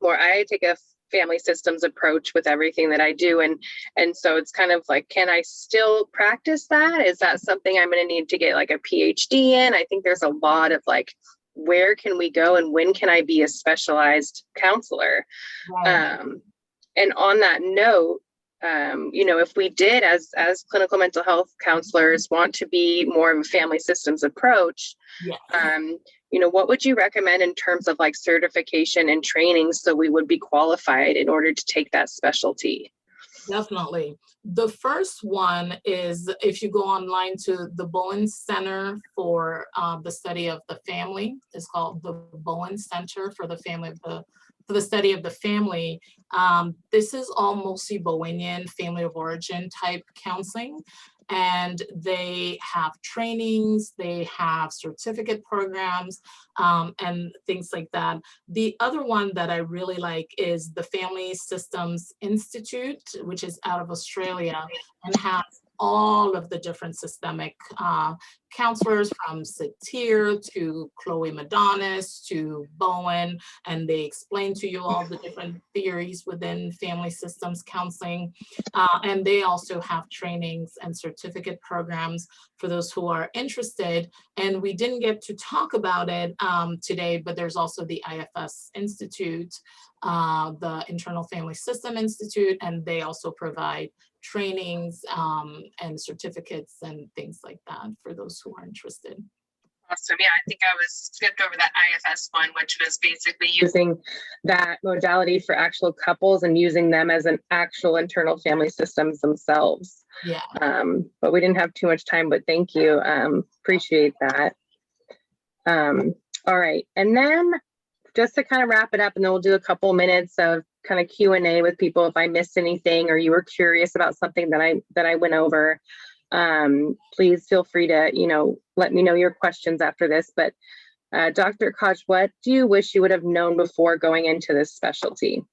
[SPEAKER 1] a family systems approach with everything that I do. And so it's kind of like, can I still practice that? Is that something I'm going to need to get like a PhD in? I think there's a lot of like, where can we go and when can I be a specialized counselor?
[SPEAKER 2] Right.
[SPEAKER 1] And on that note, if we did as clinical mental health counselors want to be more of a family systems approach,
[SPEAKER 2] Yes.
[SPEAKER 1] What would you recommend in terms of like certification and training so we would be qualified in order to take that specialty?
[SPEAKER 2] Definitely. The first one is if you go online to the Bowen Center for the Study of the Family. It's called the Bowen Center for the Study of the Family. This is all mostly Bowenian family of origin type counseling. And they have trainings, they have certificate programs, and things like that. The other one that I really like is the Family Systems Institute, which is out of Australia and has all of the different systemic counselors, from Satir to Chloe Madonis to Bowen, and they explain to you all the different theories within family systems counseling. And they also have trainings and certificate programs for those who are interested. And we didn't get to talk about it today, but there's also the IFS Institute, the Internal Family System Institute, and they also provide trainings and certificates and things like that for those who are interested.
[SPEAKER 1] Awesome. Yeah, I think I was skipped over that IFS one, which was basically using that modality for actual couples and using them as an actual internal family systems themselves.
[SPEAKER 2] Yeah.
[SPEAKER 1] But we didn't have too much time, but thank you. Appreciate that. All right. And then just to kind of wrap it up, and then we'll do a couple minutes of kind of Q&A with people if I missed anything or you were curious about something that I went over. Please feel free to, let me know your questions after this. But Dr. Kaj, what do you wish you would have known before going into this specialty?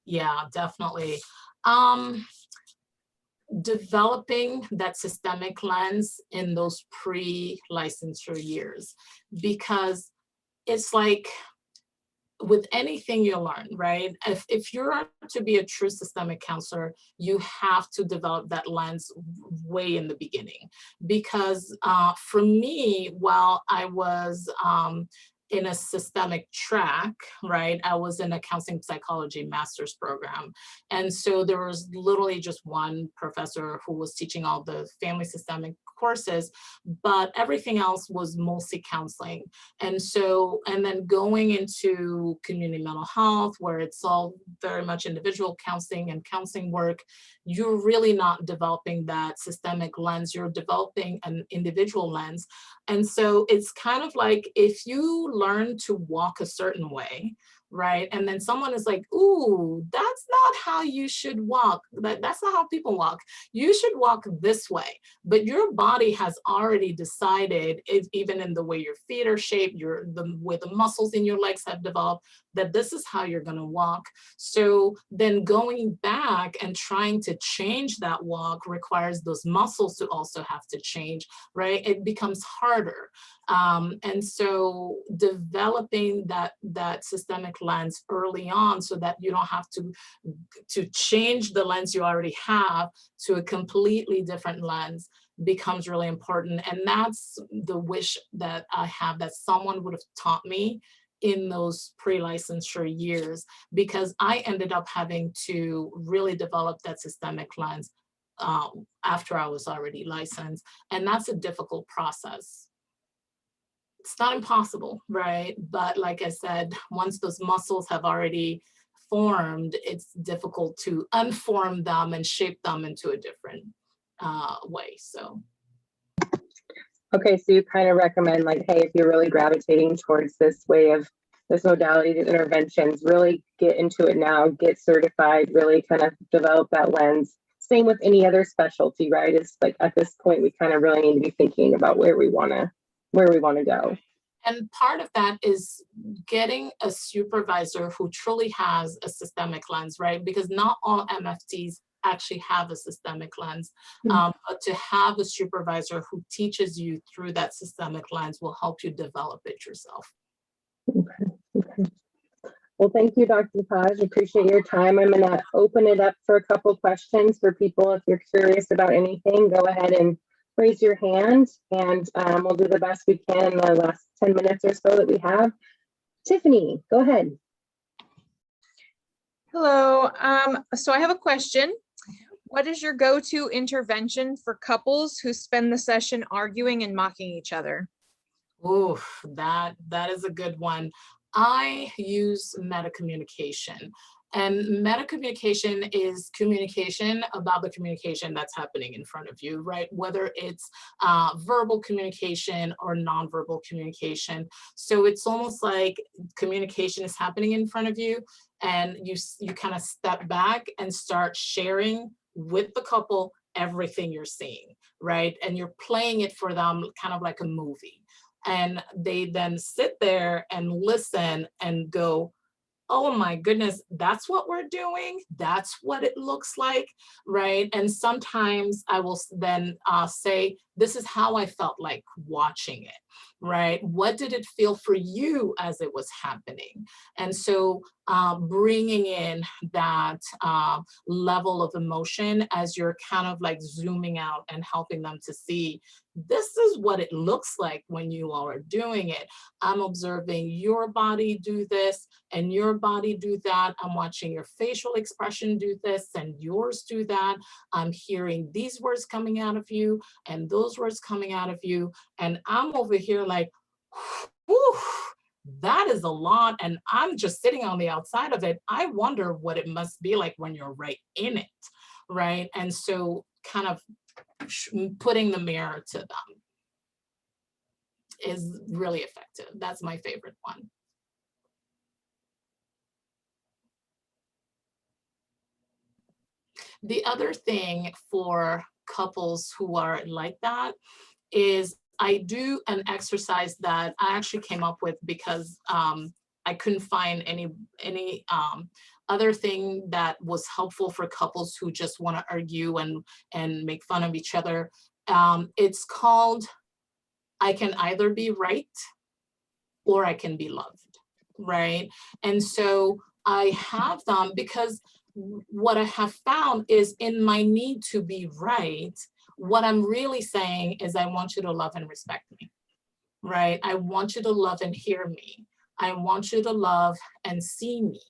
[SPEAKER 2] Yeah, definitely. Developing that systemic lens in those pre-licensure years, because it's like with anything you learn, right? If you're to be a true systemic counselor, you have to develop that lens way in the beginning. Because for me, while I was in a systemic track, right? I was in a counseling psychology master's program. And so there was literally just one professor who was teaching all the family systemic courses, but everything else was mostly counseling. And then going into community mental health, where it's all very much individual counseling and counseling work, you're really not developing that systemic lens, you're developing an individual lens. And so it's kind of like if you learn to walk a certain way, right? And then someone is like, ooh, that's not how you should walk. That's not how people walk. You should walk this way. But your body has already decided, even in the way your feet are shaped, the way the muscles in your legs have developed, that this is how you're going to walk. So then going back and trying to change that walk requires those muscles to also have to change, right? It becomes harder. And so developing that systemic lens early on so that you don't have to change the lens you already have to a completely different lens becomes really important. And that's the wish that I have, that someone would have taught me in those pre-licensure years, because I ended up having to really develop that systemic lens after I was already licensed. And that's a difficult process. It's not impossible, right? But like I said, once those muscles have already formed, it's difficult to unform them and shape them into a different way. So.
[SPEAKER 1] Okay, so you kind of recommend, like, hey, if you're really gravitating towards this way of this modality, these interventions, really get into it now, get certified, really kind of develop that lens. Same with any other specialty, right? It's like at this point, we kind of really need to be thinking about where we want to go.
[SPEAKER 2] And part of that is getting a supervisor who truly has a systemic lens, right? Because not all MFTs actually have a systemic lens, but to have a supervisor who teaches you through that systemic lens will help you develop it yourself.
[SPEAKER 1] Okay. Well, thank you, Dr. Kaj. Appreciate your time. I'm going to open it up for a couple questions for people. If you're curious about anything, go ahead and raise your hand, and we'll do the best we can in the last 10 minutes or so that we have. Tiffany, go ahead.
[SPEAKER 3] Hello. So I have a question. What is your go-to intervention for couples who spend the session arguing and mocking each other?
[SPEAKER 2] Oh, that is a good one. I use meta-communication. And meta-communication is communication about the communication that's happening in front of you, right? Whether it's verbal communication or nonverbal communication. So it's almost like communication is happening in front of you, and you kind of step back and start sharing with the couple everything you're seeing, right? And you're playing it for them kind of like a movie. And they then sit there and listen and go, oh my goodness, that's what we're doing. That's what it looks like, right? And sometimes I will then say, this is how I felt like watching it, right? What did it feel for you as it was happening? And so bringing in that level of emotion as you're kind of like zooming out and helping them to see, this is what it looks like when you all are doing it. I'm observing your body do this and your body do that. I'm watching your facial expression do this and yours do that. I'm hearing these words coming out of you and those words coming out of you. And I'm over here like, whew, that is a lot. And I'm just sitting on the outside of it. I wonder what it must be like when you're right in it, right? And so kind of putting the mirror to them is really effective. That's my favorite one. The other thing for couples who are like that is I do an exercise that I actually came up with because I couldn't find any other thing that was helpful for couples who just want to argue and make fun of each other. It's called, I can either be right or I can be loved, right? And so I have them because what I have found is in my need to be right, what I'm really saying is I want you to love and respect me, right? I want you to love and hear me. I want you to love and see me,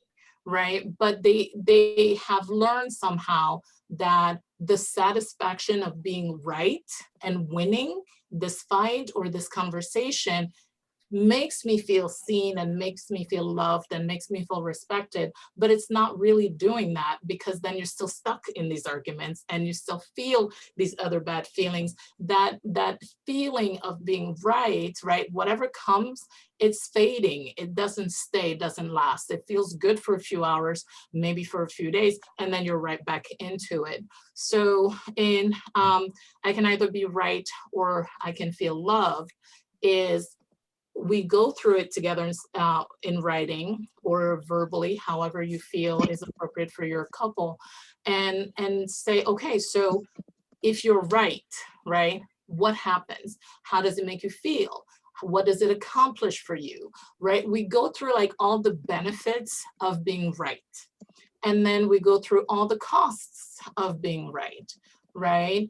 [SPEAKER 2] right? But they have learned somehow that the satisfaction of being right and winning this fight or this conversation makes me feel seen and makes me feel loved and makes me feel respected, but it's not really doing that, because then you're still stuck in these arguments and you still feel these other bad feelings. That feeling of being right, whatever comes, it's fading. It doesn't stay, it doesn't last. It feels good for a few hours, maybe for a few days, and then you're right back into it. So in I can either be right or I can feel loved is we go through it together in writing or verbally, however you feel is appropriate for your couple, and say, okay, so if you're right, what happens? How does it make you feel? What does it accomplish for you, right? We go through like all the benefits of being right. And then we go through all the costs of being right?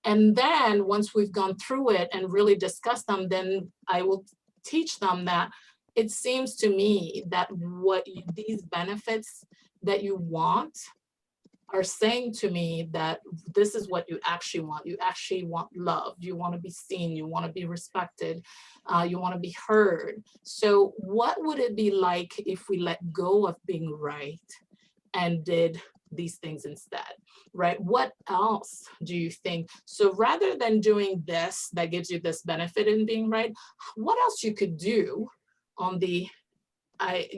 [SPEAKER 2] And then once we've gone through it and really discussed them, then I will teach them that it seems to me that these benefits that you want are saying to me that this is what you actually want. You actually want love. You want to be seen. You want to be respected. You want to be heard. So what would it be like if we let go of being right and did these things instead, right? What else do you think? So rather than doing this, that gives you this benefit in being right, what else you could do on the I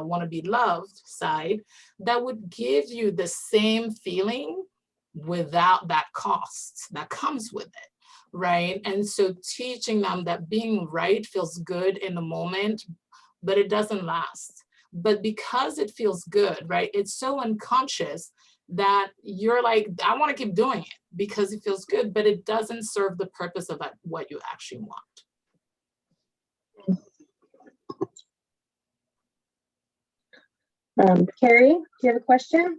[SPEAKER 2] want to be loved side that would give you the same feeling without that cost that comes with it, right? And so teaching them that being right feels good in the moment, but it doesn't last. But because it feels good, right? It's so unconscious that you're like, I want to keep doing it because it feels good, but it doesn't serve the purpose of what you actually want.
[SPEAKER 1] Carrie, do you have a question?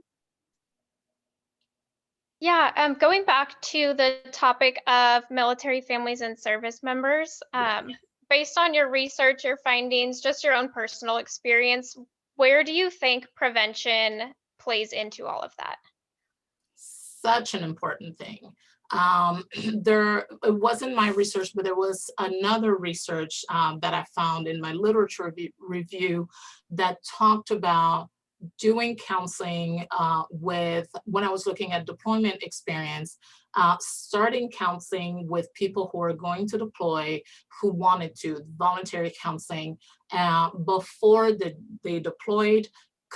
[SPEAKER 4] Yeah, going back to the topic of military families and service members, based on your research, your findings, just your own personal experience, where do you think prevention plays into all of that?
[SPEAKER 2] Such an important thing. It wasn't my research, but there was another research that I found in my literature review that talked about doing counseling when I was looking at deployment experience, starting counseling with people who are going to deploy, who wanted to, voluntary counseling, before they deployed,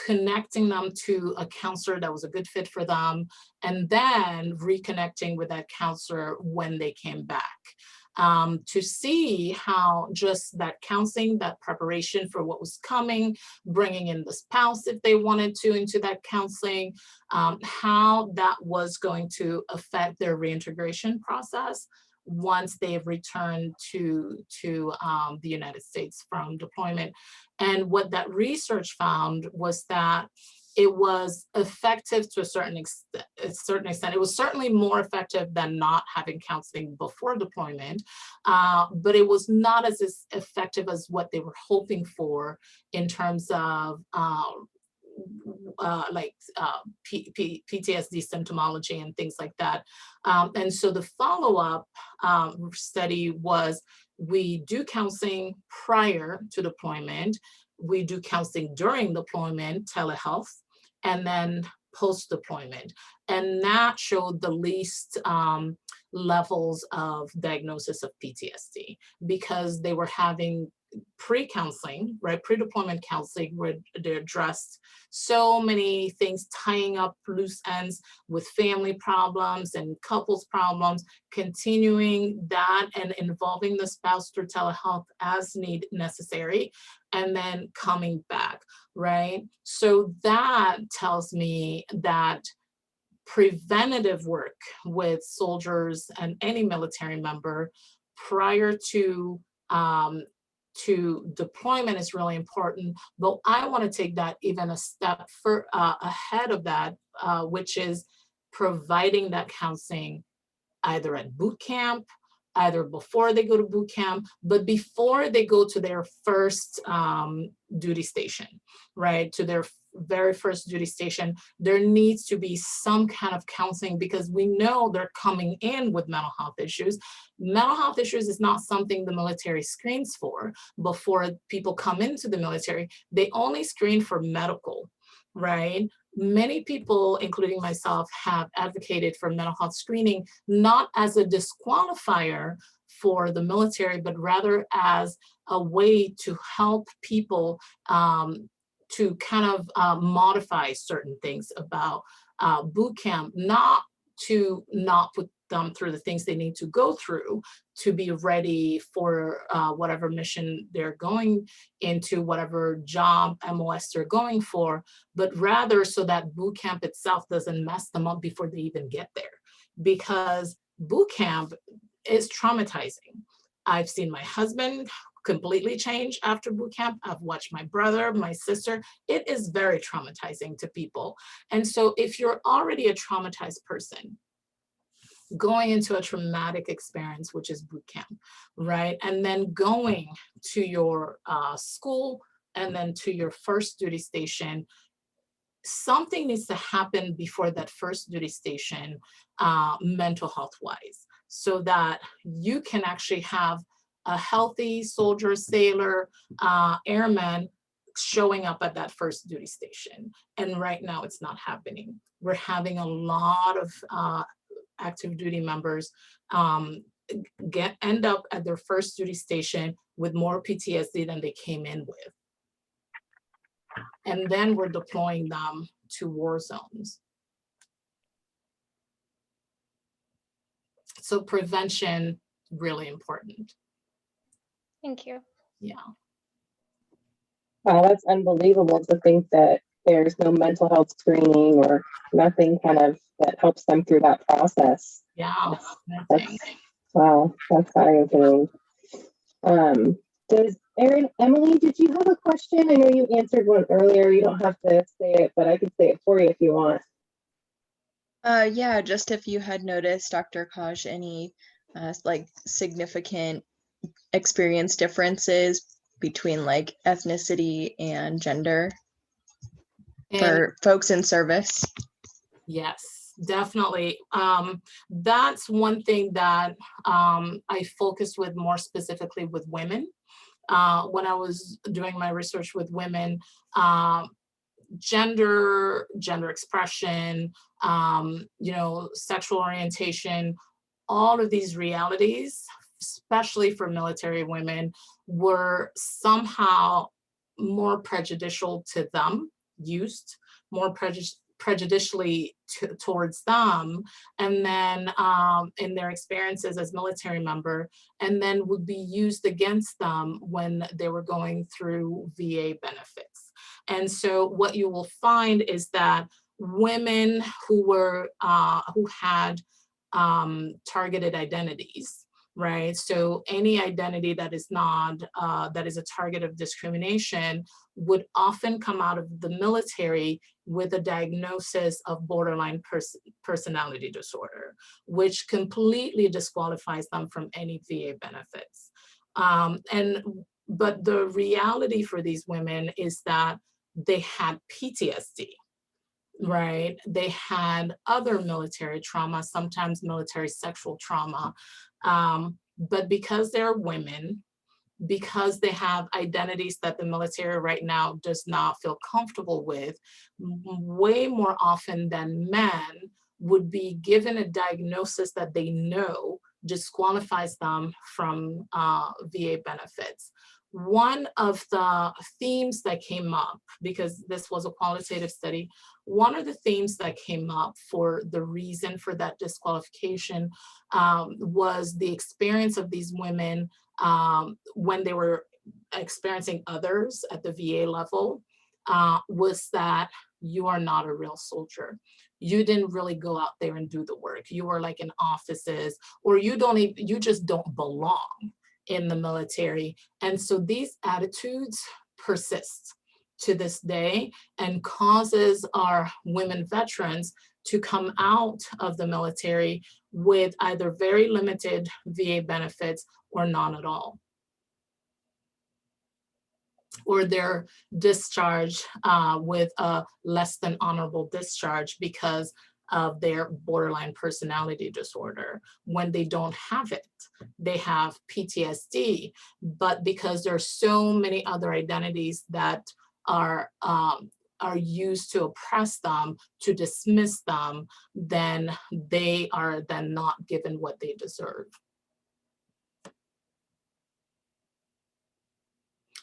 [SPEAKER 2] connecting them to a counselor that was a good fit for them, and then reconnecting with that counselor when they came back. To see how just that counseling, that preparation for what was coming, bringing in the spouse if they wanted to into that counseling, how that was going to affect their reintegration process once they've returned to the United States from deployment. And what that research found was that it was effective to a certain extent. It was certainly more effective than not having counseling before deployment, but it was not as effective as what they were hoping for in terms of PTSD symptomology and things like that. And so the follow-up study was, we do counseling prior to deployment, we do counseling during deployment, telehealth, and then post-deployment. And that showed the least levels of diagnosis of PTSD because they were having pre-counseling, right? Pre-deployment counseling where they addressed so many things, tying up loose ends with family problems and couples problems, continuing that and involving the spouse through telehealth as necessary, and then coming back, right? So that tells me that preventative work with soldiers and any military member prior to deployment is really important, but I want to take that even a step ahead of that, which is providing that counseling either at boot camp, either before they go to boot camp, but before they go to their first duty station, right? To their very first duty station, there needs to be some kind of counseling because we know they're coming in with mental health issues. Mental health issues is not something the military screens for before people come into the military. They only screen for medical, right? Many people, including myself, have advocated for mental health screening, not as a disqualifier for the military, but rather as a way to help people to kind of modify certain things about boot camp, not to not put them through the things they need to go through to be ready for whatever mission they're going into, whatever job MOS they're going for, but rather so that boot camp itself doesn't mess them up before they even get there. Because boot camp is traumatizing. I've seen my husband completely change after boot camp. I've watched my brother, my sister. It is very traumatizing to people. And so if you're already a traumatized person, going into a traumatic experience, which is boot camp, right? And then going to your school and then to your first duty station. Something needs to happen before that first duty station, mental health wise, so that you can actually have a healthy soldier, sailor, airman showing up at that first duty station. And right now it's not happening. We're having a lot of active duty members end up at their first duty station with more PTSD than they came in with. And then we're deploying them to war zones. So prevention, really important.
[SPEAKER 4] Thank you.
[SPEAKER 2] Yeah.
[SPEAKER 1] Wow, that's unbelievable to think that there's no mental health screening or nothing kind of that helps them through that process.
[SPEAKER 2] Yeah.
[SPEAKER 1] That's wow, that's eye-opening. Does Emily, did you have a question? I know you answered one earlier. You don't have to say it, but I can say it for you if you want.
[SPEAKER 5] Yeah, just if you had noticed, Dr. Kaj, any like significant experience differences between like ethnicity and gender for folks in service?
[SPEAKER 2] Yes, definitely. That's one thing that I focused with more specifically with women. When I was doing my research with women, gender expression, sexual orientation, all of these realities, especially for military women, were somehow more prejudicial to them, used more prejudicially towards them, and then in their experiences as military member, and then would be used against them when they were going through VA benefits. And so what you will find is that women who had targeted identities, right? So any identity that is not, that is a target of discrimination would often come out of the military with a diagnosis of borderline personality disorder, which completely disqualifies them from any VA benefits. But the reality for these women is that they had PTSD, right? They had other military trauma, sometimes military sexual trauma. But because they're women, because they have identities that the military right now does not feel comfortable with, way more often than men would be given a diagnosis that they know disqualifies them from VA benefits. One of the themes that came up, because this was a qualitative study, one of the themes that came up for the reason for that disqualification was the experience of these women when they were experiencing others at the VA level, was that you are not a real soldier. You didn't really go out there and do the work. You were like in offices, or you just don't belong in the military. And so these attitudes persist to this day and causes our women veterans to come out of the military with either very limited VA benefits or none at all, or they're discharged with a less than honorable discharge because of their borderline personality disorder, when they don't have it. They have PTSD, but because there's so many other identities that are used to oppress them, to dismiss them, then they are then not given what they deserve.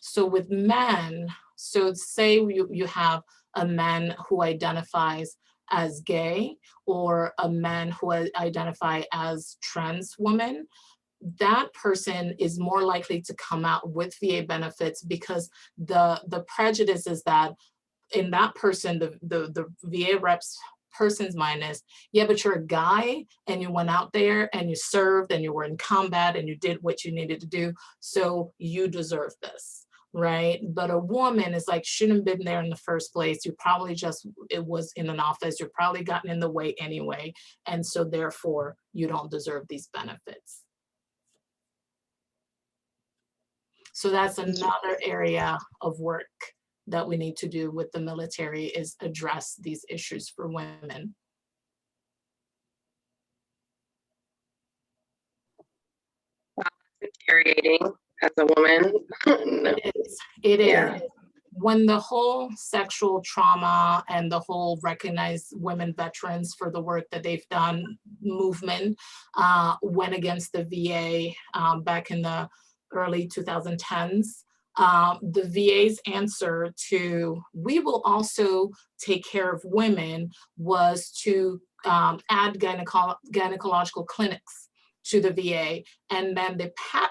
[SPEAKER 2] So with men, so say you have a man who identifies as gay, or a man who identify as trans woman, that person is more likely to come out with VA benefits, because the prejudice is that in that person, the VA rep's person's mind is, yeah, but you're a guy and you went out there and you served and you were in combat and you did what you needed to do, so you deserve this. right? But a woman is like, shouldn't have been there in the first place. You probably just, it was in an office. You're probably gotten in the way anyway. And so therefore you don't deserve these benefits. So that's another area of work that we need to do with the military, is address these issues for women.
[SPEAKER 1] Infuriating as a woman. No.
[SPEAKER 2] It is.
[SPEAKER 1] Yeah.
[SPEAKER 2] When the whole sexual trauma and the whole recognize women veterans for the work that they've done movement went against the VA back in the early 2010s, the VA's answer to, we will also take care of women, was to add gynecological clinics to the VA. And then they pat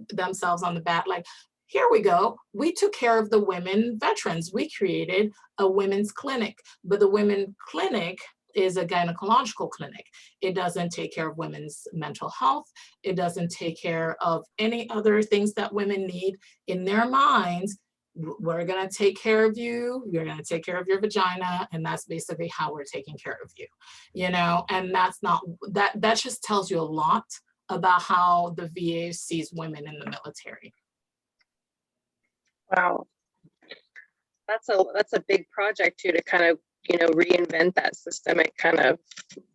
[SPEAKER 2] themselves on the back like, here we go. We took care of the women veterans. We created a women's clinic, but the women's clinic is a gynecological clinic. It doesn't take care of women's mental health. It doesn't take care of any other things that women need. In their minds, we're gonna take care of you, you're gonna take care of your vagina, and that's basically how we're taking care of you, you know? And that's not, that just tells you a lot about how the VA sees women in the military.
[SPEAKER 1] Wow. That's a big project too, to kind of, you know, reinvent that systemic kind of,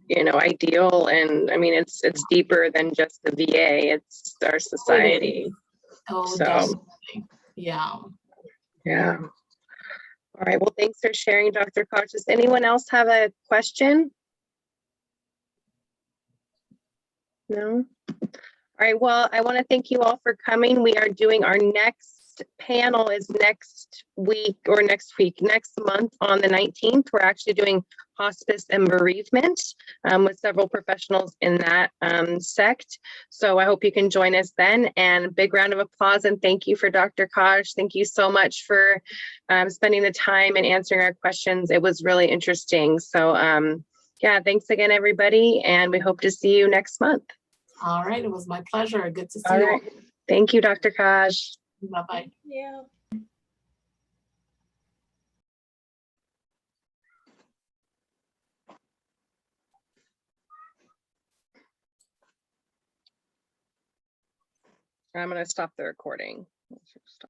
[SPEAKER 1] you know, ideal. And I mean, it's deeper than just the VA, it's our society.
[SPEAKER 2] Oh,
[SPEAKER 1] So,
[SPEAKER 2] definitely. Yeah.
[SPEAKER 1] yeah. All right. Well, thanks for sharing, Dr. Kaj. Does anyone else have a question? No? All right. Well, I want to thank you all for coming. We are doing our next panel is next month on the 19th. We're actually doing hospice and bereavement with several professionals in that sect. So I hope you can join us then. And a big round of applause and thank you for Dr. Kaj. Thank you so much for spending the time and answering our questions. It was really interesting. So yeah, thanks again, everybody. And we hope to see you next month.
[SPEAKER 2] All right. It was my pleasure. Good to see
[SPEAKER 1] All
[SPEAKER 2] you.
[SPEAKER 1] right. Thank you, Dr. Kaj.
[SPEAKER 2] Bye-bye.
[SPEAKER 3] Yeah.
[SPEAKER 1] I'm going to stop the recording.